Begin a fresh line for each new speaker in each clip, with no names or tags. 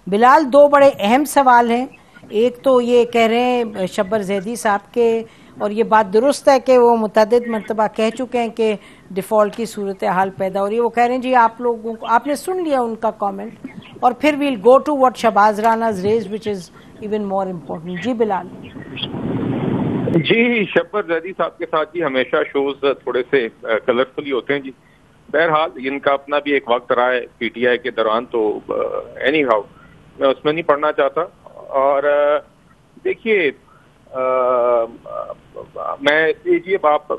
بلال، دو بڑے اہم سوال ہیں. ایک تو یہ کہہ رہے ہیں شبر زیدی صاحب کے، اور یہ بات درست ہے کہ وہ متعدد مرتبہ کہہ چکے ہیں کہ ڈیفالٹ کی صورتحال پیدا ہو رہی ہے. وہ کہہ رہے ہیں جی آپ لوگوں کو، آپ نے سن لیا ان کا کامنٹ، اور پھر well go to what Shahbaz Rana's raise which is even more important. جی بلال.
جی شبر زیدی صاحب کے ساتھ جی ہمیشہ شوز تھوڑے سے کلرفل ہی ہوتے ہیں جی. بہرحال ان کا اپنا بھی ایک وقت رہا ہے پی ٹی آئی کے دوران، تو اینی ہاؤ میں اس میں نہیں پڑھنا چاہتا. اور دیکھیے میں جی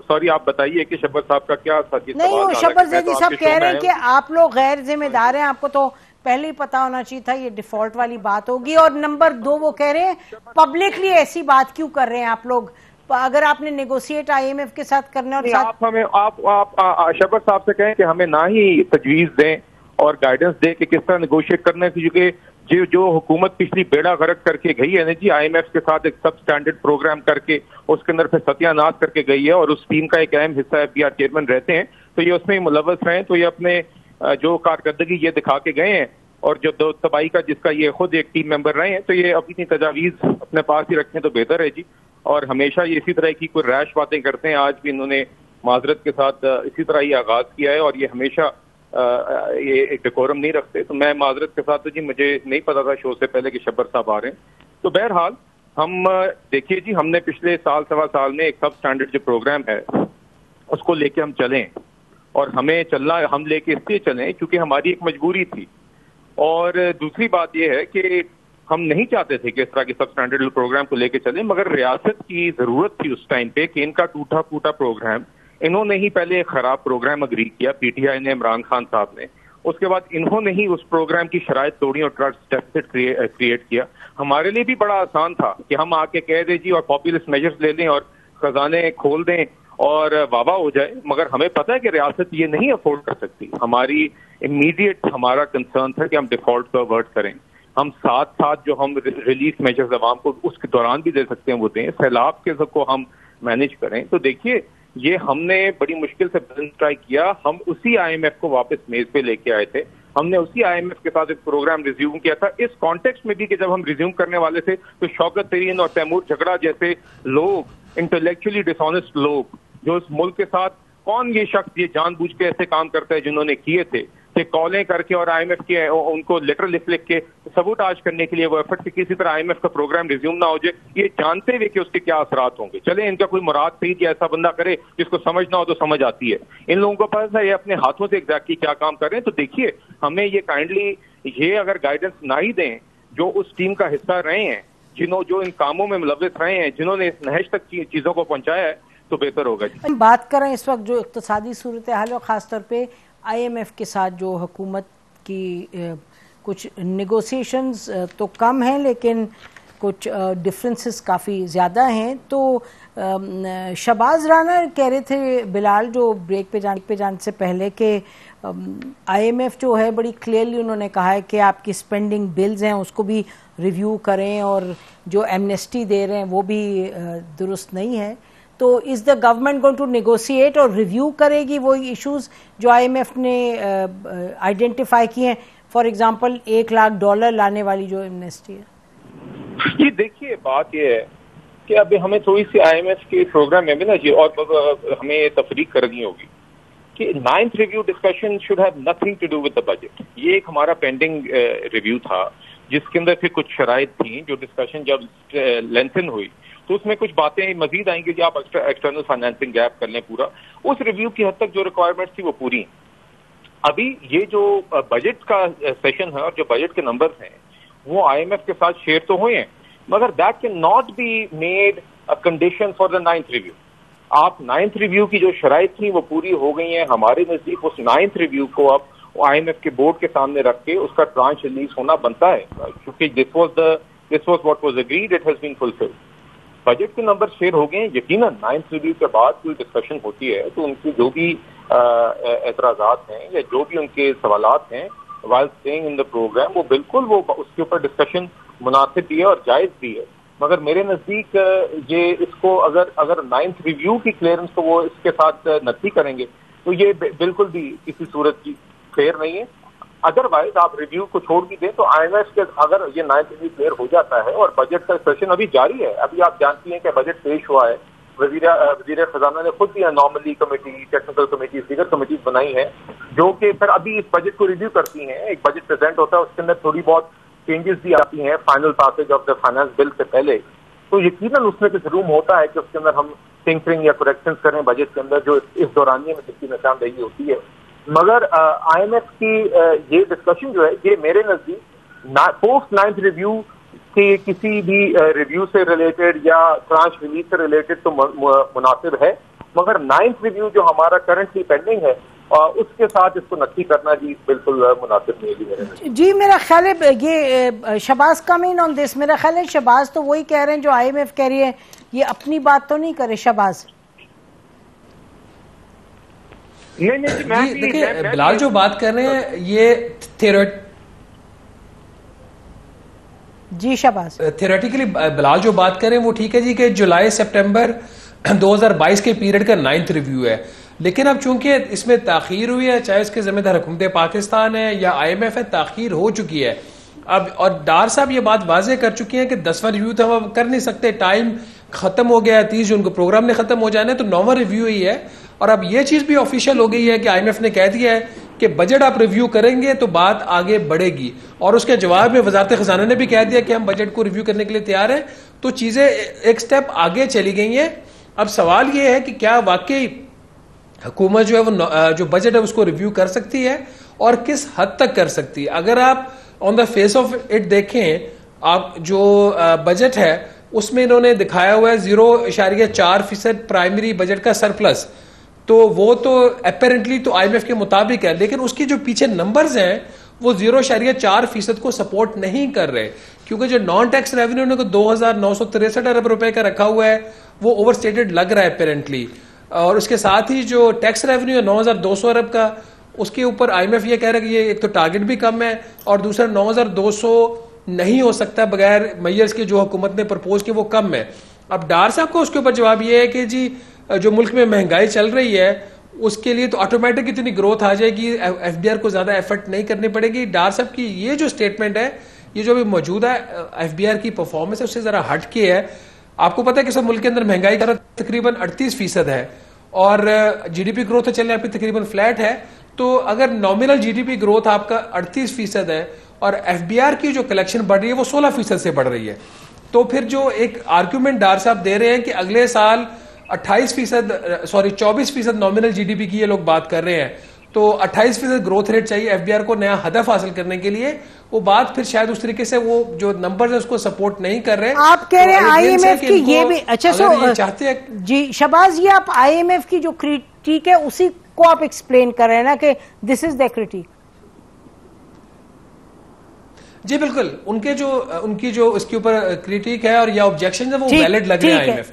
سوری آپ بتائیے کہ شبر صاحب کا کیا ساتھی سوال؟
نہیں، وہ شبر زیدی صاحب کہہ رہے ہیں کہ آپ لوگ غیر ذمہ دار ہیں، آپ کو تو پہلے ہی پتا ہونا چاہیے تھا یہ ڈیفالٹ والی بات ہوگی. اور نمبر دو، وہ کہہ رہے ہیں پبلکلی ایسی بات کیوں کر رہے ہیں آپ لوگ؟ اگر آپ نے نیگوشیٹ آئی ایم ایف کے ساتھ کرنا ہے،
آپ ہمیں آپ شبر صاحب سے کہیں کہ ہمیں نہ ہی تجویز دیں اور گائیڈنس دیں کہ کس طرح نیگوشیٹ کرنا ہے، کیونکہ جو حکومت پچھلی بیڑا غرق کر کے گئی ہے نا جی، آئی ایم ایف کے ساتھ ایک سب سٹینڈرڈ پروگرام کر کے اس کے اندر پھر ستیہ ناش کر کے گئی ہے، اور اس ٹیم کا ایک اہم حصہ ایف بی آر چیئرمین رہتے ہیں، تو یہ اس میں ملوث رہے، تو یہ اپنے جو کارکردگی یہ دکھا کے گئے ہیں، اور جو دو تباہی کا جس کا یہ خود ایک ٹیم ممبر رہے ہیں، تو یہ اپنی تجاویز اپنے پاس ہی رکھیں تو بہتر ہے جی. اور ہمیشہ یہ اسی طرح کی کوئی ریش باتیں کرتے ہیں. آج بھی انہوں نے معذرت کے ساتھ اسی طرح ہی آغاز کیا ہے، اور یہ ہمیشہ یہ ایک ڈیکورم نہیں رکھتے. تو میں معذرت کے ساتھ جی مجھے نہیں پتا تھا شو سے پہلے کہ شبر صاحب آ رہے ہیں. تو بہرحال ہم دیکھیے جی، ہم نے پچھلے سوا سال میں ایک سب سٹینڈرڈ جو پروگرام ہے اس کو لے کے ہم چلیں، اور ہمیں چلنا، ہم لے کے اس لیے چلیں کیونکہ ہماری ایک مجبوری تھی. اور دوسری بات یہ ہے کہ ہم نہیں چاہتے تھے کہ اس طرح کے سب سٹینڈرڈ پروگرام کو لے کے چلیں، مگر ریاست کی ضرورت تھی اس ٹائم پہ کہ ان کا ٹوٹا پھوٹا پروگرام، انہوں نے ہی پہلے ایک خراب پروگرام اگری کیا، پی ٹی آئی نے، عمران خان صاحب نے، اس کے بعد انہوں نے ہی اس پروگرام کی شرائط توڑی اور ٹرسٹ ڈیفیسٹ کریٹ کیا. ہمارے لیے بھی بڑا آسان تھا کہ ہم آ کے کہہ دیں جی اور پاپولس میجرز لے لیں اور خزانے کھول دیں اور واہ ہو جائے، مگر ہمیں پتہ ہے کہ ریاست یہ نہیں افورڈ کر سکتی. ہماری امیڈیٹ ہمارا کنسرن تھا کہ ہم ڈیفالٹ کو اوائڈ کریں. ہم ساتھ ساتھ جو ہم ریلیف میجرز عوام کو اس کے دوران بھی دے سکتے ہیں وہ دیں، سیلاب کے کو ہم مینیج کریں. تو دیکھیے یہ ہم نے بڑی مشکل سے بیلنس ٹرائی کیا. ہم اسی آئی ایم ایف کو واپس میز پہ لے کے آئے تھے، ہم نے اسی آئی ایم ایف کے ساتھ ایک پروگرام ریزیوم کیا تھا. اس کانٹیکسٹ میں بھی کہ جب ہم ریزیوم کرنے والے تھے تو شوکت ترین اور تیمور جھگڑا جیسے لوگ، انٹلیکچولی ڈس آنےسٹ لوگ جو اس ملک کے ساتھ، کون یہ شخص یہ جان بوجھ کے ایسے کام کرتا ہے جنہوں نے کیے تھے کہ کالیں کر کے اور آئی ایم ایف کے ان کو لیٹر لکھ کے سبوٹاج کرنے کے لیے وہ ایفرٹ کہ کسی طرح آئی ایم ایف کا پروگرام ریزیوم نہ ہو جائے، یہ جانتے ہوئے کہ اس کے کیا اثرات ہوں گے. چلیں ان کا کوئی مراد صحیح کہ ایسا بندہ کرے جس کو سمجھ نہ ہو تو سمجھ آتی ہے. ان لوگوں کو پتہ ہے یہ اپنے ہاتھوں سے ایگزیکٹلی کیا کام کر رہے ہیں. تو دیکھیے ہمیں یہ کائنڈلی یہ اگر گائیڈنس نہ ہی دیں جو اس ٹیم کا حصہ رہے ہیں، جو ان کاموں میں ملوث رہے ہیں، جنہوں نے اس نہج تک چیزوں کو پہنچایا ہے، تو بہتر ہوگا.
ہم بات کریں اس وقت جو اقتصادی صورتحال اور خاص طور پہ آئی ایم ایف کے ساتھ جو حکومت کی کچھ نیگوسیشنز تو کم ہیں لیکن کچھ ڈفرینسز کافی زیادہ ہیں. تو شہباز رانا کہہ رہے تھے بلال جو بریک پہ جانے سے پہلے کہ آئی ایم ایف جو ہے بڑی کلیئرلی انہوں نے کہا ہے کہ آپ کی اسپینڈنگ بلز ہیں اس کو بھی ریویو کریں، اور جو ایمنیسٹی دے رہے ہیں وہ بھی درست نہیں ہے. تو is the government going to negotiate اور ریویو کرے گی وہ ایشوز جو آئی ایم ایف نے آئیڈینٹیفائی کیے ہیں، فار ایگزامپل $1,00,000 لانے والی جو ایمنیسٹی ہے؟
جی دیکھیے بات یہ ہے کہ اب ہمیں تھوڑی سی آئی ایم ایف کے پروگرام میں بھی نا جی اور ہمیں تفریق کرنی ہوگی کہ 9th review discussion should have nothing to do with the budget. یہ ایک ہمارا پینڈنگ ریویو تھا جس کے اندر پھر کچھ شرائط تھیں، جو ڈسکشن جب لینتھن ہوئی تو اس میں کچھ باتیں مزید آئیں گی کہ آپ ایکسٹرنل فائنینسنگ گیپ کر لیں پورا. اس ریویو کی حد تک جو ریکوائرمنٹس تھی وہ پوری ہیں. ابھی یہ جو بجٹ کا سیشن ہے اور جو بجٹ کے نمبرز ہیں وہ آئی ایم ایف کے ساتھ شیئر تو ہوئے ہیں، مگر that can not be made a condition for the 9th review. آپ 9th ریویو کی جو شرائط تھیں وہ پوری ہو گئی ہیں. ہمارے نزدیک اس 9th ریویو کو اب آئی ایم ایف کے بورڈ کے سامنے رکھ کے اس کا ٹرانچ ریلیز ہونا بنتا ہے، کیونکہ this was what was agreed, it has been fulfilled. Budget کے نمبر شیئر ہو گئے ہیں. یقیناً 9th ریویو کے بعد کوئی ڈسکشن ہوتی ہے تو ان کی جو بھی اعتراضات ہیں یا جو بھی ان کے سوالات ہیں while staying in the program وہ بالکل وہ اس کے اوپر ڈسکشن مناسب بھی ہے اور جائز بھی ہے. مگر میرے نزدیک یہ اس کو اگر 9th ریویو کی کلیئرنس کو وہ اس کے ساتھ نفی کریں گے تو یہ بالکل بھی کسی صورت کی فیئر نہیں ہے. ادروائز آپ ریویو کو چھوڑ بھی دیں تو آئی ایم ایف کے اگر یہ 9th ریویو کلیئر ہو جاتا ہے اور بجٹ کا سیشن ابھی جاری ہے، ابھی آپ جانتی ہیں کہ بجٹ پیش ہوا ہے، وزیر خزانہ نے خود بھی نارملی کمیٹی، ٹیکنیکل کمیٹیز، دیگر کمیٹیز بنائی ہیں جو کہ پھر ابھی اس بجٹ کو ریویو کرتی ہیں. ایک بجٹ پریزنٹ ہوتا ہے، اس کے اندر تھوڑی بہت چینجز بھی آتی ہیں final پاسج of the finance bill سے پہلے، تو یقیناً اس میں کچھ روم ہوتا ہے کہ اس کے اندر ہم ٹنکرنگ یا کریکشنز کریں بجٹ کے اندر، جو اس دورانیے میں جس کی نشاندہی ہوتی ہے. مگر آئی ایم ایف کی یہ ڈسکشن جو ہے یہ میرے نزدیک پوسٹ 9th ریویو کے کسی بھی ریویو سے ریلیٹڈ یا ٹرانچ ریلیز سے ریلیٹڈ تو مناسب ہے، مگر 9th ریویو جو ہمارا کرنٹلی پینڈنگ ہے اس کے ساتھ اس کو نقصی کرنا جی بالکل مناسب نہیں ہے میرے نزدیک.
جی میرا خیال ہے یہ شہباز کمنگ آن دس، میرا خیال ہے شہباز تو وہی کہہ رہے ہیں جو آئی ایم ایف کہہ رہی ہے، یہ اپنی بات تو نہیں کرے شہباز.
نہیں دیکھیں بلال جو بات کر رہے ہیں یہ
جی شہباز
تھیوریٹیکلی بلال جو بات کر رہے ہیں وہ ٹھیک ہے جی کہ جولائی سپٹمبر 2022 کے پیریڈ کا 9th ریویو ہے، لیکن اب چونکہ اس میں تاخیر ہوئی ہے، چاہے اس کے ذمہ دار حکومت پاکستان ہے یا آئی ایم ایف ہے، تاخیر ہو چکی ہے اب. اور ڈار صاحب یہ بات واضح کر چکی ہیں کہ 10واں ریویو تو ہم کر نہیں سکتے، ٹائم ختم ہو گیا ہے، 30 جون کو پروگرام نے ختم ہو جانا ہے، تو 9واں ریویو ہی ہے. اور اب یہ چیز بھی آفیشیل ہو گئی ہے کہ آئی ایم ایف نے کہہ دیا ہے کہ بجٹ آپ ریویو کریں گے تو بات آگے بڑھے گی، اور اس کے جواب میں وزارت خزانہ نے بھی کہہ دیا کہ ہم بجٹ کو ریویو کرنے کے لیے تیار ہیں. تو چیزیں ایک سٹیپ آگے چلی گئی ہیں. اب سوال یہ ہے کہ کیا واقعی حکومت جو ہے وہ جو بجٹ ہے اس کو ریویو کر سکتی ہے اور کس حد تک کر سکتی ہے. اگر آپ آن دا فیس آف اٹ دیکھیں، آپ جو بجٹ ہے اس میں انہوں نے دکھایا ہوا ہے 0.4% پرائمری بجٹ کا سرپلس، تو وہ تو اپیرنٹلی تو آئی ایم ایف کے مطابق ہے، لیکن اس کی جو پیچھے نمبرز ہیں وہ 0.4% کو سپورٹ نہیں کر رہے، کیونکہ جو نان ٹیکس ریونیو نے 2,963 ارب روپے کا رکھا ہوا ہے وہ اوور سٹیٹڈ لگ رہا ہے اپیرنٹلی. اور اس کے ساتھ ہی جو ٹیکس ریونیو ہے 9,200 ارب کا، اس کے اوپر آئی ایم ایف یہ کہہ رہا ہے کہ یہ ایک تو ٹارگٹ بھی کم ہے اور دوسرا 9,200 نہیں ہو سکتا بغیر میئرز کے جو حکومت نے پرپوز کیا وہ کم ہے. اب ڈار صاحب کو اس کے اوپر جواب یہ ہے کہ جی جو ملک میں مہنگائی چل رہی ہے اس کے لیے تو آٹومیٹک اتنی گروتھ آ جائے گی، ایف بی آر کو زیادہ ایفرٹ نہیں کرنی پڑے گی. ڈار صاحب کی یہ جو سٹیٹمنٹ ہے، یہ جو ابھی موجودہ ایف بی آر کی پرفارمنس ہے اس سے ذرا ہٹ کے ہے. آپ کو پتا ہے کہ سب ملک کے اندر مہنگائی کا تقریباً 38% ہے اور جی ڈی پی گروتھ چلنے آپ کی تقریباً فلیٹ ہے. تو اگر nominal G D P growth آپ کا 38% ہے اور ایف بی آر کی جو کلیکشن بڑھ رہی ہے وہ 16% سے بڑھ رہی ہے، تو پھر جو ایک آرگیومنٹ ڈار صاحب دے رہے ہیں کہ اگلے سال 24% نامنل جی ڈی پی کی یہ لوگ بات کر رہے ہیں، تو 28% گروتھ ریٹ چاہیے ایف بی آر کو نیا ہدف حاصل کرنے کے لیے، وہ بات پھر شاید اس طریقے سے وہ جو نمبرز ہیں اس کو سپورٹ نہیں کر رہے.
آپ کہہ رہے ہیں آئی ایم ایف کی یہ بھی اچھا
چاہتے ہیں
جی شہباز، یہ آپ آئی ایم ایف کی جو کریٹیک ہے اسی کو آپ ایکسپلین کر رہے ہیں نا کہ دس از دا کریٹیک.
جی بالکل، ان کی جو اس کے اوپر کریٹیک ہے اور یا آبجیکشن ہے وہ ویلڈ لگ رہے ہیں آئی ایم ایف.